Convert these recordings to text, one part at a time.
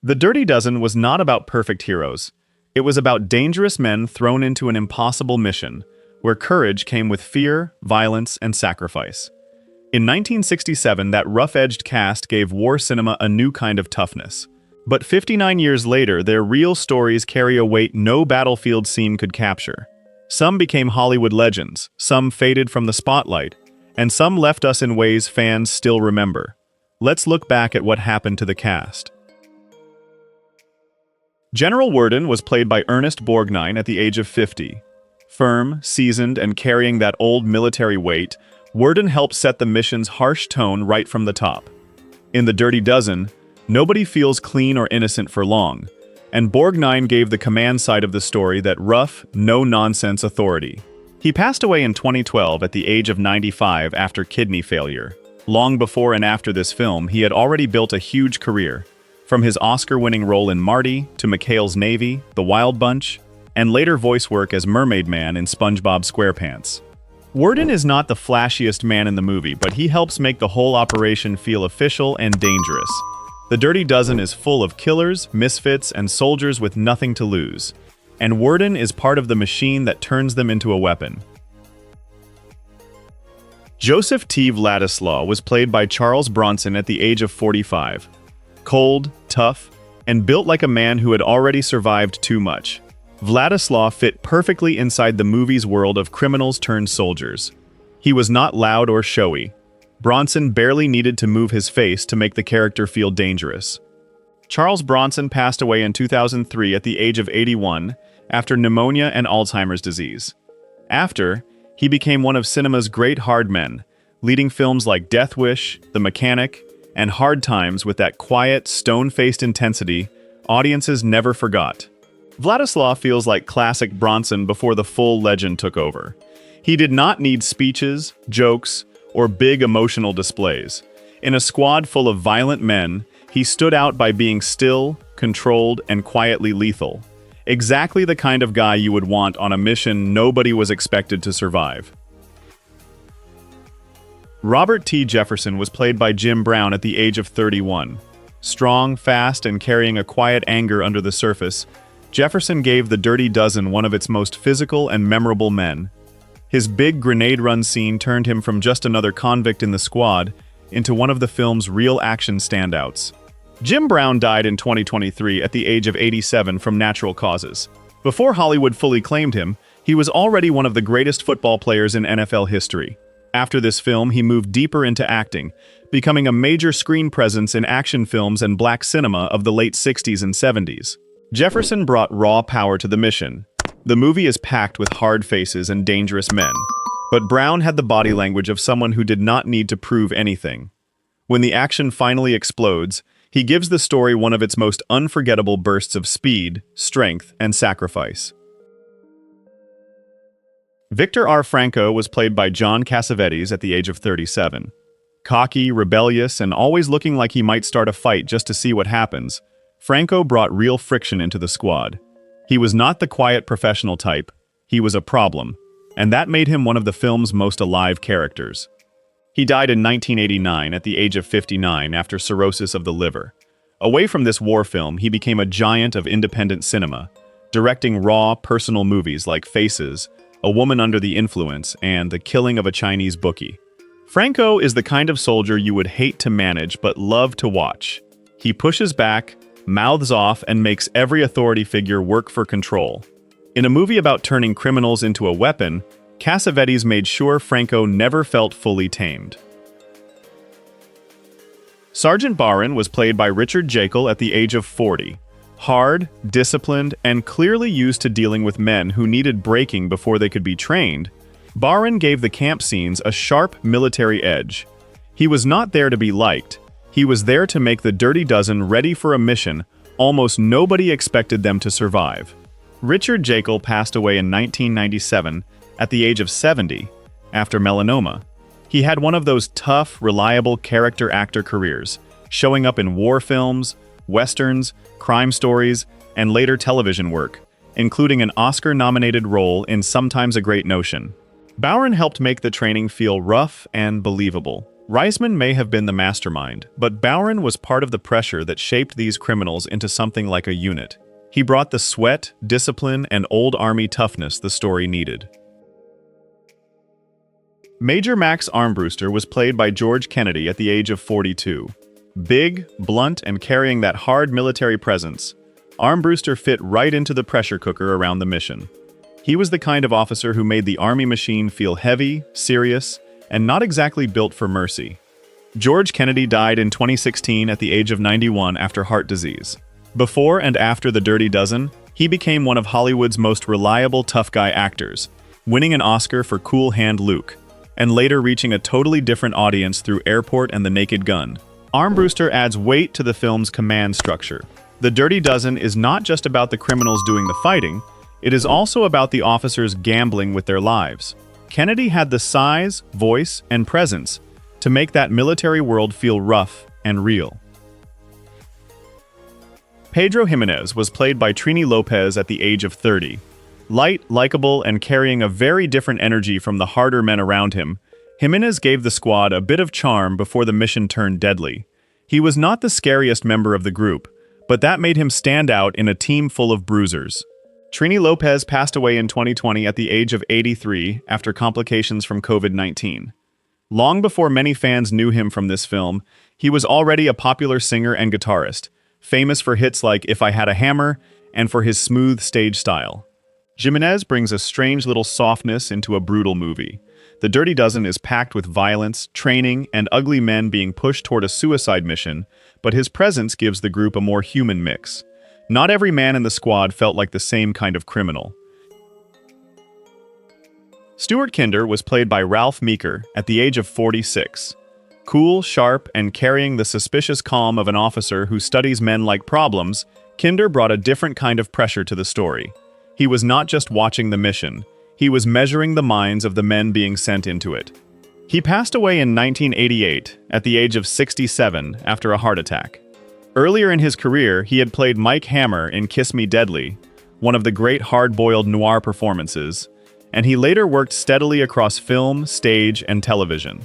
The Dirty Dozen was not about perfect heroes. It was about dangerous men thrown into an impossible mission, where courage came with fear, violence, and sacrifice. In 1967, that rough-edged cast gave war cinema a new kind of toughness. But 59 years later, their real stories carry a weight no battlefield scene could capture. Some became Hollywood legends, some faded from the spotlight, and some left us in ways fans still remember. Let's look back at what happened to the cast. General Worden was played by Ernest Borgnine at the age of 50. Firm, seasoned, and carrying that old military weight, Worden helped set the mission's harsh tone right from the top. In The Dirty Dozen, nobody feels clean or innocent for long, and Borgnine gave the command side of the story that rough, no-nonsense authority. He passed away in 2012 at the age of 95 after kidney failure. Long before and after this film, he had already built a huge career, from his Oscar-winning role in Marty to McHale's Navy, The Wild Bunch, and later voice work as Mermaid Man in SpongeBob SquarePants. Worden is not the flashiest man in the movie, but he helps make the whole operation feel official and dangerous. The Dirty Dozen is full of killers, misfits, and soldiers with nothing to lose, and Worden is part of the machine that turns them into a weapon. Joseph T. Vladislaw was played by Charles Bronson at the age of 45. Cold, tough, and built like a man who had already survived too much. Vladislaw fit perfectly inside the movie's world of criminals turned soldiers. He was not loud or showy. Bronson barely needed to move his face to make the character feel dangerous. Charles Bronson passed away in 2003 at the age of 81 after pneumonia and Alzheimer's disease. After, he became one of cinema's great hard men, leading films like Death Wish, The Mechanic, and Hard Times with that quiet, stone-faced intensity audiences never forgot. Vladislaw feels like classic Bronson before the full legend took over. He did not need speeches, jokes, or big emotional displays. In a squad full of violent men, he stood out by being still, controlled, and quietly lethal. Exactly the kind of guy you would want on a mission nobody was expected to survive. Robert T. Jefferson was played by Jim Brown at the age of 31. Strong, fast, and carrying a quiet anger under the surface, Jefferson gave The Dirty Dozen one of its most physical and memorable men. His big grenade run scene turned him from just another convict in the squad into one of the film's real action standouts. Jim Brown died in 2023 at the age of 87 from natural causes. Before Hollywood fully claimed him, he was already one of the greatest football players in NFL history. After this film, he moved deeper into acting, becoming a major screen presence in action films and black cinema of the late 60s and 70s. Jefferson brought raw power to the mission. The movie is packed with hard faces and dangerous men, but Brown had the body language of someone who did not need to prove anything. When the action finally explodes, he gives the story one of its most unforgettable bursts of speed, strength, and sacrifice. Victor R. Franco was played by John Cassavetes at the age of 37. Cocky, rebellious, and always looking like he might start a fight just to see what happens, Franco brought real friction into the squad. He was not the quiet professional type, he was a problem, and that made him one of the film's most alive characters. He died in 1989 at the age of 59 after cirrhosis of the liver. Away from this war film, he became a giant of independent cinema, directing raw, personal movies like Faces, A Woman Under the Influence, and The Killing of a Chinese Bookie. Franco is the kind of soldier you would hate to manage but love to watch. He pushes back, mouths off, and makes every authority figure work for control. In a movie about turning criminals into a weapon, Cassavetes made sure Franco never felt fully tamed. Sergeant Barron was played by Richard Jaeckel at the age of 40. Hard, disciplined, and clearly used to dealing with men who needed breaking before they could be trained, Barron gave the camp scenes a sharp military edge. He was not there to be liked. He was there to make the Dirty Dozen ready for a mission almost nobody expected them to survive. Richard Jaeckel passed away in 1997 at the age of 70 after melanoma. He had one of those tough, reliable character actor careers, showing up in war films, westerns, crime stories, and later television work, including an Oscar-nominated role in Sometimes a Great Notion. Barron helped make the training feel rough and believable. Reisman may have been the mastermind, but Bowron was part of the pressure that shaped these criminals into something like a unit. He brought the sweat, discipline, and old army toughness the story needed. Major Max Armbruster was played by George Kennedy at the age of 42. Big, blunt, and carrying that hard military presence, Armbruster fit right into the pressure cooker around the mission. He was the kind of officer who made the army machine feel heavy, serious, and not exactly built for mercy. George Kennedy died in 2016 at the age of 91 after heart disease. Before and after The Dirty Dozen, he became one of Hollywood's most reliable tough guy actors, winning an Oscar for Cool Hand Luke, and later reaching a totally different audience through Airport and The Naked Gun. Armbruster adds weight to the film's command structure. The Dirty Dozen is not just about the criminals doing the fighting, it is also about the officers gambling with their lives. Kennedy had the size, voice, and presence to make that military world feel rough and real. Pedro Jimenez was played by Trini López at the age of 30. Light, likable, and carrying a very different energy from the harder men around him, Jimenez gave the squad a bit of charm before the mission turned deadly. He was not the scariest member of the group, but that made him stand out in a team full of bruisers. Trini López passed away in 2020 at the age of 83 after complications from COVID-19. Long before many fans knew him from this film, he was already a popular singer and guitarist, famous for hits like If I Had a Hammer and for his smooth stage style. Jimenez brings a strange little softness into a brutal movie. The Dirty Dozen is packed with violence, training, and ugly men being pushed toward a suicide mission, but his presence gives the group a more human mix. Not every man in the squad felt like the same kind of criminal. Stuart Kinder was played by Ralph Meeker at the age of 46. Cool, sharp, and carrying the suspicious calm of an officer who studies men like problems, Kinder brought a different kind of pressure to the story. He was not just watching the mission, he was measuring the minds of the men being sent into it. He passed away in 1988 at the age of 67 after a heart attack. Earlier in his career, he had played Mike Hammer in Kiss Me Deadly, one of the great hard-boiled noir performances, and he later worked steadily across film, stage, and television.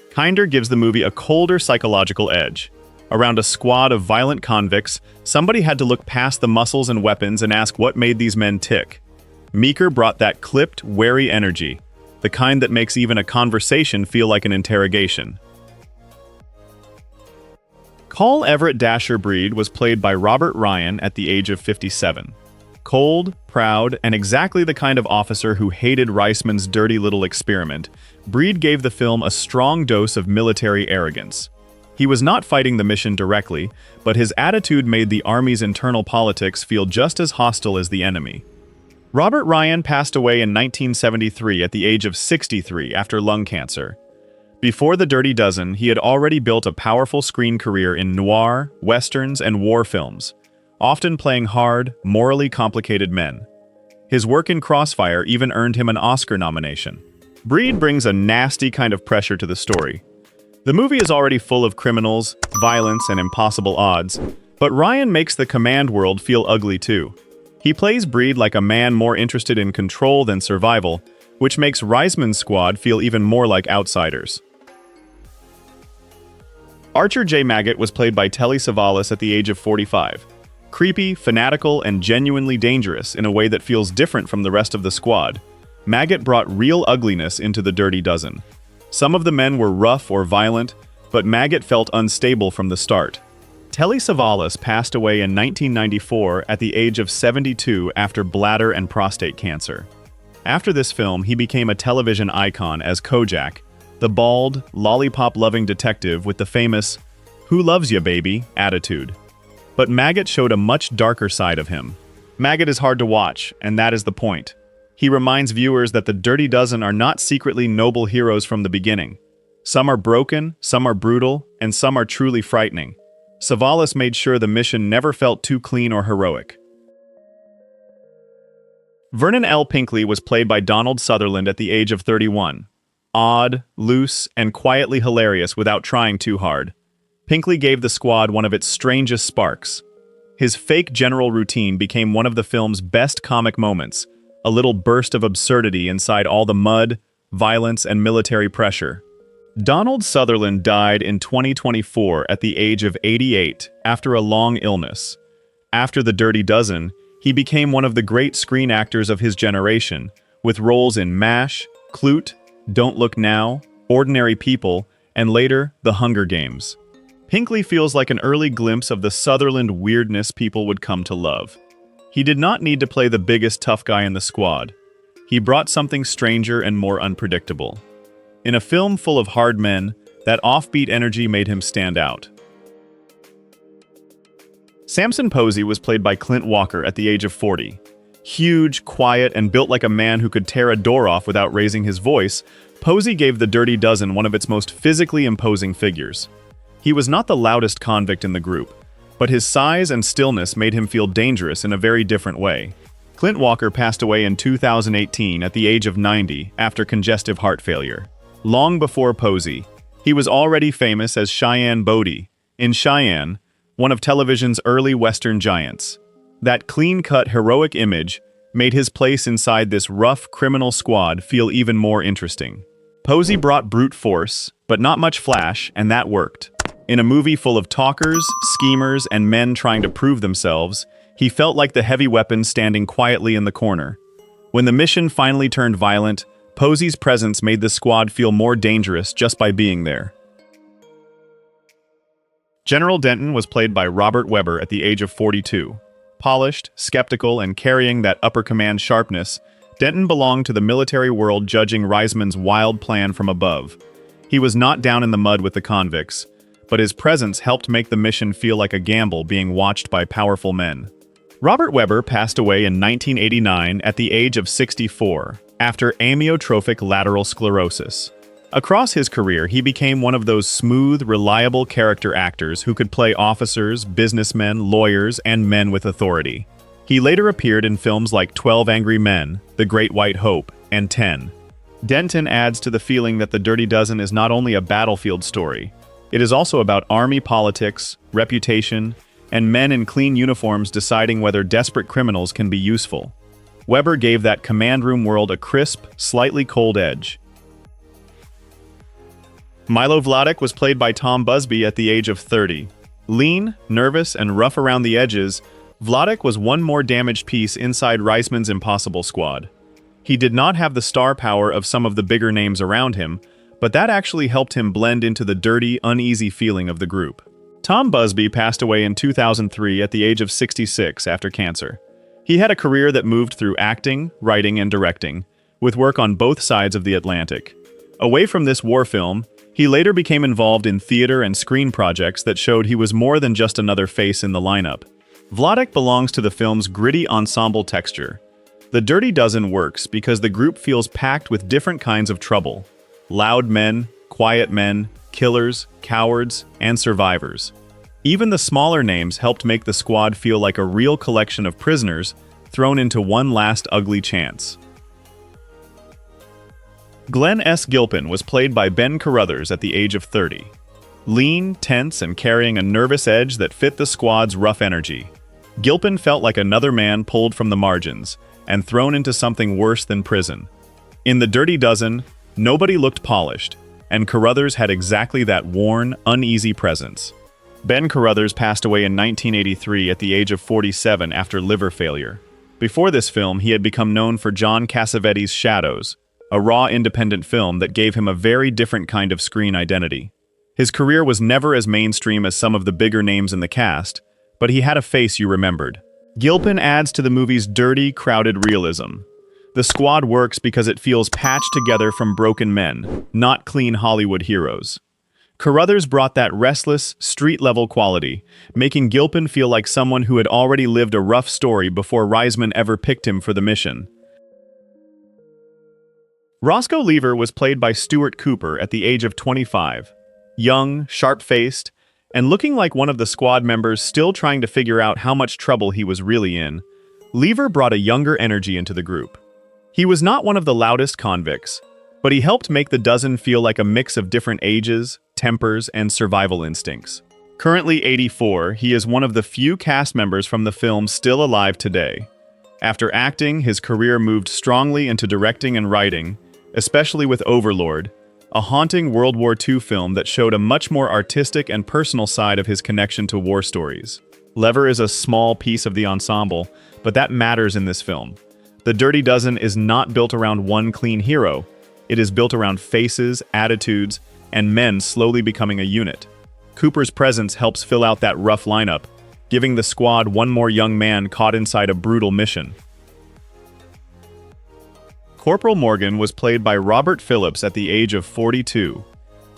Kinder gives the movie a colder psychological edge. Around a squad of violent convicts, somebody had to look past the muscles and weapons and ask what made these men tick. Meeker brought that clipped, wary energy, the kind that makes even a conversation feel like an interrogation. Carl Everett Dasher Breed was played by Robert Ryan at the age of 57. Cold, proud, and exactly the kind of officer who hated Reisman's dirty little experiment, Breed gave the film a strong dose of military arrogance. He was not fighting the mission directly, but his attitude made the Army's internal politics feel just as hostile as the enemy. Robert Ryan passed away in 1973 at the age of 63 after lung cancer. Before The Dirty Dozen, he had already built a powerful screen career in noir, westerns, and war films, often playing hard, morally complicated men. His work in Crossfire even earned him an Oscar nomination. Breed brings a nasty kind of pressure to the story. The movie is already full of criminals, violence, and impossible odds, but Ryan makes the command world feel ugly too. He plays Breed like a man more interested in control than survival, which makes Reisman's squad feel even more like outsiders. Archer J. Maggott was played by Telly Savalas at the age of 45. Creepy, fanatical, and genuinely dangerous in a way that feels different from the rest of the squad, Maggott brought real ugliness into The Dirty Dozen. Some of the men were rough or violent, but Maggott felt unstable from the start. Telly Savalas passed away in 1994 at the age of 72 after bladder and prostate cancer. After this film, he became a television icon as Kojak, the bald, lollipop-loving detective with the famous "Who loves ya, baby?" attitude. But Maggott showed a much darker side of him. Maggott is hard to watch, and that is the point. He reminds viewers that the Dirty Dozen are not secretly noble heroes from the beginning. Some are broken, some are brutal, and some are truly frightening. Savalas made sure the mission never felt too clean or heroic. Vernon L. Pinkley was played by Donald Sutherland at the age of 31. Odd, loose, and quietly hilarious without trying too hard. Pinkley gave the squad one of its strangest sparks. His fake general routine became one of the film's best comic moments, a little burst of absurdity inside all the mud, violence, and military pressure. Donald Sutherland died in 2024 at the age of 88 after a long illness. After The Dirty Dozen, he became one of the great screen actors of his generation, with roles in MASH, Clute, Don't Look Now, Ordinary People, and later, The Hunger Games. Hinckley feels like an early glimpse of the Sutherland weirdness people would come to love. He did not need to play the biggest tough guy in the squad. He brought something stranger and more unpredictable. In a film full of hard men, that offbeat energy made him stand out. Samson Posey was played by Clint Walker at the age of 40. Huge, quiet, and built like a man who could tear a door off without raising his voice, Posey gave The Dirty Dozen one of its most physically imposing figures. He was not the loudest convict in the group, but his size and stillness made him feel dangerous in a very different way. Clint Walker passed away in 2018 at the age of 90 after congestive heart failure. Long before Posey, he was already famous as Cheyenne Bodie in Cheyenne, one of television's early Western giants. That clean-cut, heroic image made his place inside this rough criminal squad feel even more interesting. Posey brought brute force, but not much flash, and that worked. In a movie full of talkers, schemers, and men trying to prove themselves, he felt like the heavy weapon standing quietly in the corner. When the mission finally turned violent, Posey's presence made the squad feel more dangerous just by being there. General Denton was played by Robert Webber at the age of 42. Polished, skeptical, and carrying that upper command sharpness, Denton belonged to the military world, judging Reisman's wild plan from above. He was not down in the mud with the convicts, but his presence helped make the mission feel like a gamble being watched by powerful men. Robert Webber passed away in 1989 at the age of 64, after amyotrophic lateral sclerosis. Across his career, he became one of those smooth, reliable character actors who could play officers, businessmen, lawyers, and men with authority. He later appeared in films like 12 Angry Men, The Great White Hope, and 10. Denton adds to the feeling that The Dirty Dozen is not only a battlefield story, it is also about army politics, reputation, and men in clean uniforms deciding whether desperate criminals can be useful. Webber gave that command room world a crisp, slightly cold edge. Milo Vladik was played by Tom Busby at the age of 30. Lean, nervous, and rough around the edges, Vladik was one more damaged piece inside Reisman's impossible squad. He did not have the star power of some of the bigger names around him, but that actually helped him blend into the dirty, uneasy feeling of the group. Tom Busby passed away in 2003 at the age of 66 after cancer. He had a career that moved through acting, writing, and directing, with work on both sides of the Atlantic. Away from this war film, he later became involved in theater and screen projects that showed he was more than just another face in the lineup. Vladik belongs to the film's gritty ensemble texture. The Dirty Dozen works because the group feels packed with different kinds of trouble. Loud men, quiet men, killers, cowards, and survivors. Even the smaller names helped make the squad feel like a real collection of prisoners thrown into one last ugly chance. Glenn S. Gilpin was played by Ben Carruthers at the age of 30. Lean, tense, and carrying a nervous edge that fit the squad's rough energy. Gilpin felt like another man pulled from the margins and thrown into something worse than prison. In The Dirty Dozen, nobody looked polished, and Carruthers had exactly that worn, uneasy presence. Ben Carruthers passed away in 1983 at the age of 47 after liver failure. Before this film, he had become known for John Cassavetes' Shadows, a raw independent film that gave him a very different kind of screen identity. His career was never as mainstream as some of the bigger names in the cast, but he had a face you remembered. Gilpin adds to the movie's dirty, crowded realism. The squad works because it feels patched together from broken men, not clean Hollywood heroes. Carruthers brought that restless, street-level quality, making Gilpin feel like someone who had already lived a rough story before Reisman ever picked him for the mission. Roscoe Lever was played by Stuart Cooper at the age of 25. Young, sharp-faced, and looking like one of the squad members still trying to figure out how much trouble he was really in, Lever brought a younger energy into the group. He was not one of the loudest convicts, but he helped make the dozen feel like a mix of different ages, tempers, and survival instincts. Currently 84, he is one of the few cast members from the film still alive today. After acting, his career moved strongly into directing and writing, especially with Overlord, a haunting World War II film that showed a much more artistic and personal side of his connection to war stories. Lever is a small piece of the ensemble, but that matters in this film. The Dirty Dozen is not built around one clean hero. It is built around faces, attitudes, and men slowly becoming a unit. Cooper's presence helps fill out that rough lineup, giving the squad one more young man caught inside a brutal mission. Corporal Morgan was played by Robert Phillips at the age of 42.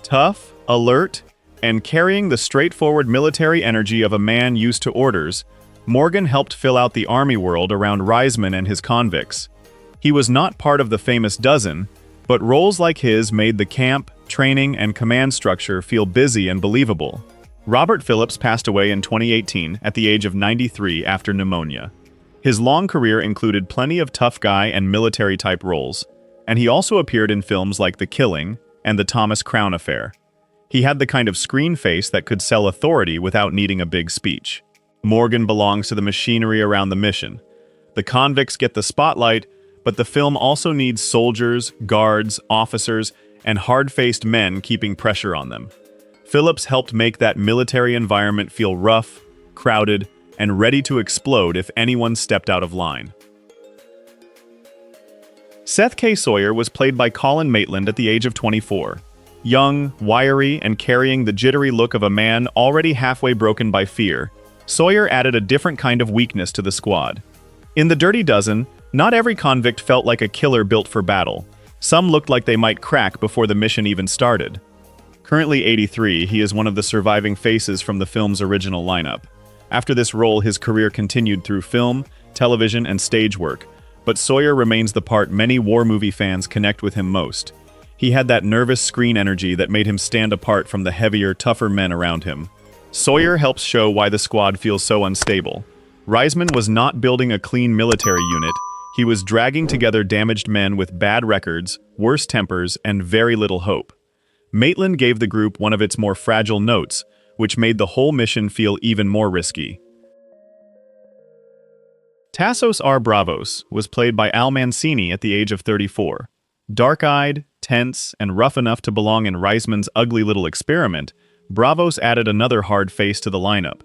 Tough, alert, and carrying the straightforward military energy of a man used to orders, Morgan helped fill out the army world around Reisman and his convicts. He was not part of the famous dozen, but roles like his made the camp, training, and command structure feel busy and believable. Robert Phillips passed away in 2018 at the age of 93 after pneumonia. His long career included plenty of tough guy and military-type roles, and he also appeared in films like The Killing and The Thomas Crown Affair. He had the kind of screen face that could sell authority without needing a big speech. Morgan belongs to the machinery around the mission. The convicts get the spotlight, but the film also needs soldiers, guards, officers, and hard-faced men keeping pressure on them. Phillips helped make that military environment feel rough, crowded, and ready to explode if anyone stepped out of line. Seth K. Sawyer was played by Colin Maitland at the age of 24. Young, wiry, and carrying the jittery look of a man already halfway broken by fear, Sawyer added a different kind of weakness to the squad. In The Dirty Dozen, not every convict felt like a killer built for battle. Some looked like they might crack before the mission even started. Currently 83, he is one of the surviving faces from the film's original lineup. After this role, his career continued through film, television, and stage work, but Sawyer remains the part many war movie fans connect with him most. He had that nervous screen energy that made him stand apart from the heavier, tougher men around him. Sawyer helps show why the squad feels so unstable. Reisman was not building a clean military unit. He was dragging together damaged men with bad records, worse tempers, and very little hope. Maitland gave the group one of its more fragile notes, which made the whole mission feel even more risky. Tassos R. Bravos was played by Al Mancini at the age of 34. Dark-eyed, tense, and rough enough to belong in Reisman's ugly little experiment, Bravos added another hard face to the lineup.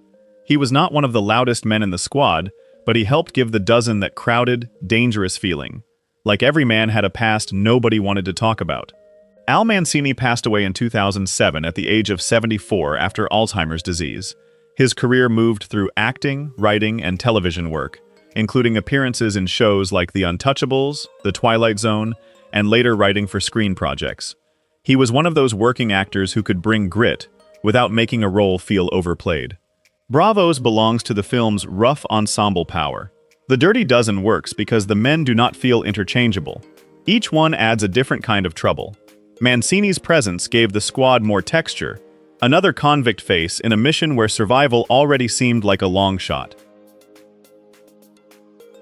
He was not one of the loudest men in the squad, but he helped give the dozen that crowded, dangerous feeling. Like every man had a past nobody wanted to talk about. Al Mancini passed away in 2007 at the age of 74 after Alzheimer's disease. His career moved through acting, writing, and television work, including appearances in shows like The Untouchables, The Twilight Zone, and later writing for screen projects. He was one of those working actors who could bring grit without making a role feel overplayed. Bravos belongs to the film's rough ensemble power. The Dirty Dozen works because the men do not feel interchangeable. Each one adds a different kind of trouble. Mancini's presence gave the squad more texture, another convict face in a mission where survival already seemed like a long shot.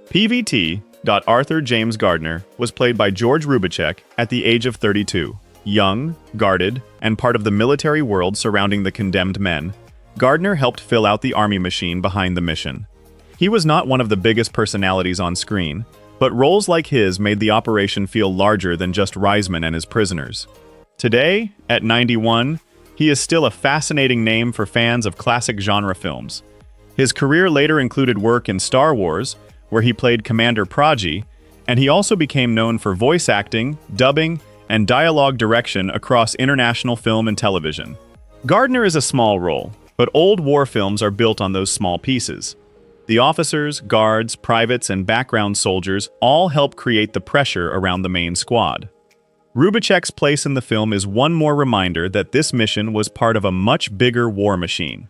PVT. Arthur James Gardner was played by George Rubicek at the age of 32. Young, guarded, and part of the military world surrounding the condemned men, Gardner helped fill out the army machine behind the mission. He was not one of the biggest personalities on screen, but roles like his made the operation feel larger than just Reisman and his prisoners. Today, at 91, he is still a fascinating name for fans of classic genre films. His career later included work in Star Wars, where he played Commander Pragi, and he also became known for voice acting, dubbing, and dialogue direction across international film and television. Gardner is a small role, but old war films are built on those small pieces. The officers, guards, privates, and background soldiers all help create the pressure around the main squad. Rubicek's place in the film is one more reminder that this mission was part of a much bigger war machine.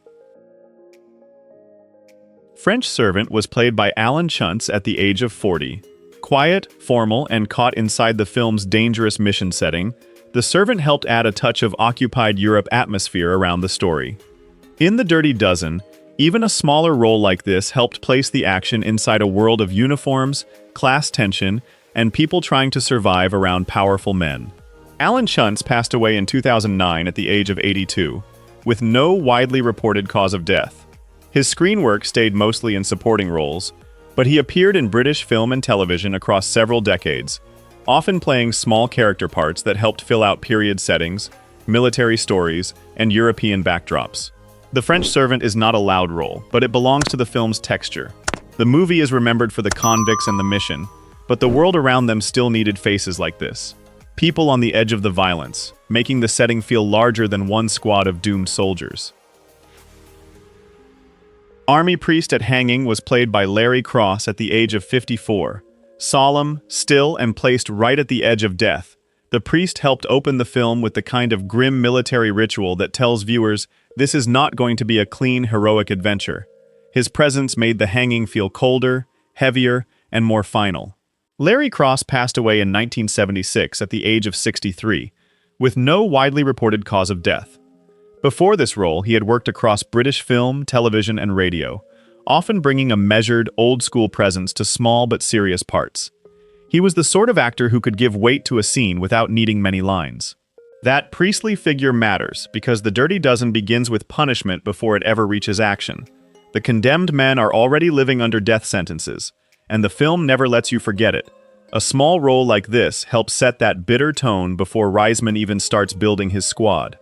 French Servant was played by Alan Chuntz at the age of 40. Quiet, formal, and caught inside the film's dangerous mission setting, the servant helped add a touch of occupied Europe atmosphere around the story. In The Dirty Dozen, even a smaller role like this helped place the action inside a world of uniforms, class tension, and people trying to survive around powerful men. Alan Chuntz passed away in 2009 at the age of 82, with no widely reported cause of death. His screen work stayed mostly in supporting roles, but he appeared in British film and television across several decades, often playing small character parts that helped fill out period settings, military stories, and European backdrops. The French servant is not a loud role, but it belongs to the film's texture. The movie is remembered for the convicts and the mission, but the world around them still needed faces like this. People on the edge of the violence, making the setting feel larger than one squad of doomed soldiers. Army priest at hanging was played by Larry Cross at the age of 54. Solemn, still, and placed right at the edge of death, the priest helped open the film with the kind of grim military ritual that tells viewers this is not going to be a clean, heroic adventure. His presence made the hanging feel colder, heavier, and more final. Larry Cross passed away in 1976 at the age of 63, with no widely reported cause of death. Before this role, he had worked across British film, television, and radio, often bringing a measured, old-school presence to small but serious parts. He was the sort of actor who could give weight to a scene without needing many lines. That priestly figure matters because The Dirty Dozen begins with punishment before it ever reaches action. The condemned men are already living under death sentences, and the film never lets you forget it. A small role like this helps set that bitter tone before Reisman even starts building his squad.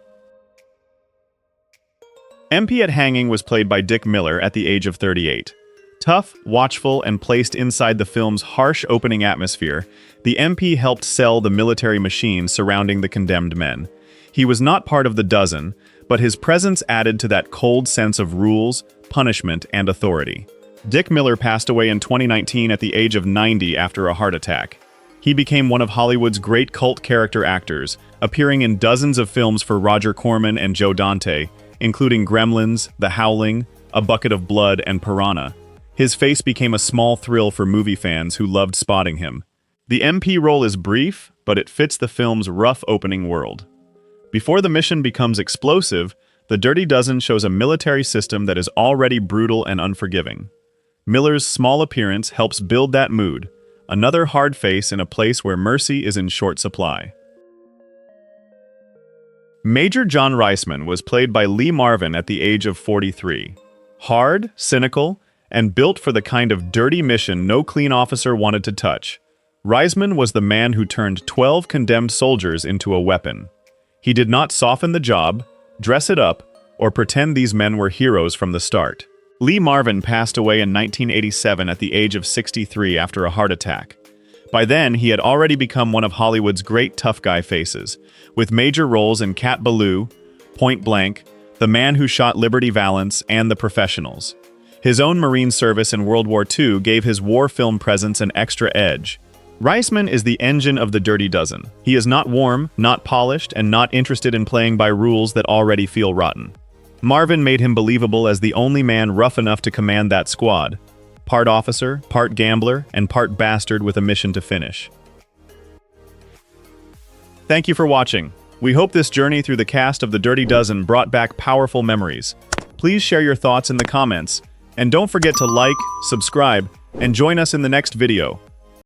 MP at hanging was played by Dick Miller at the age of 38. Tough, watchful, and placed inside the film's harsh opening atmosphere, the MP helped sell the military machine surrounding the condemned men. He was not part of the dozen, but his presence added to that cold sense of rules, punishment, and authority. Dick Miller passed away in 2019 at the age of 90 after a heart attack. He became one of Hollywood's great cult character actors, appearing in dozens of films for Roger Corman and Joe Dante, including Gremlins, The Howling, A Bucket of Blood, and Piranha. His face became a small thrill for movie fans who loved spotting him. The MP role is brief, but it fits the film's rough opening world. Before the mission becomes explosive, The Dirty Dozen shows a military system that is already brutal and unforgiving. Miller's small appearance helps build that mood, another hard face in a place where mercy is in short supply. Major John Reisman was played by Lee Marvin at the age of 43. Hard, cynical, and built for the kind of dirty mission no clean officer wanted to touch. Reisman was the man who turned 12 condemned soldiers into a weapon. He did not soften the job, dress it up, or pretend these men were heroes from the start. Lee Marvin passed away in 1987 at the age of 63 after a heart attack. By then, he had already become one of Hollywood's great tough guy faces, with major roles in Cat Ballou, Point Blank, The Man Who Shot Liberty Valance, and The Professionals. His own Marine service in World War II gave his war film presence an extra edge. Reisman is the engine of The Dirty Dozen. He is not warm, not polished, and not interested in playing by rules that already feel rotten. Marvin made him believable as the only man rough enough to command that squad. Part officer, part gambler, and part bastard with a mission to finish. Thank you for watching. We hope this journey through the cast of The Dirty Dozen brought back powerful memories. Please share your thoughts in the comments, and don't forget to like, subscribe, and join us in the next video.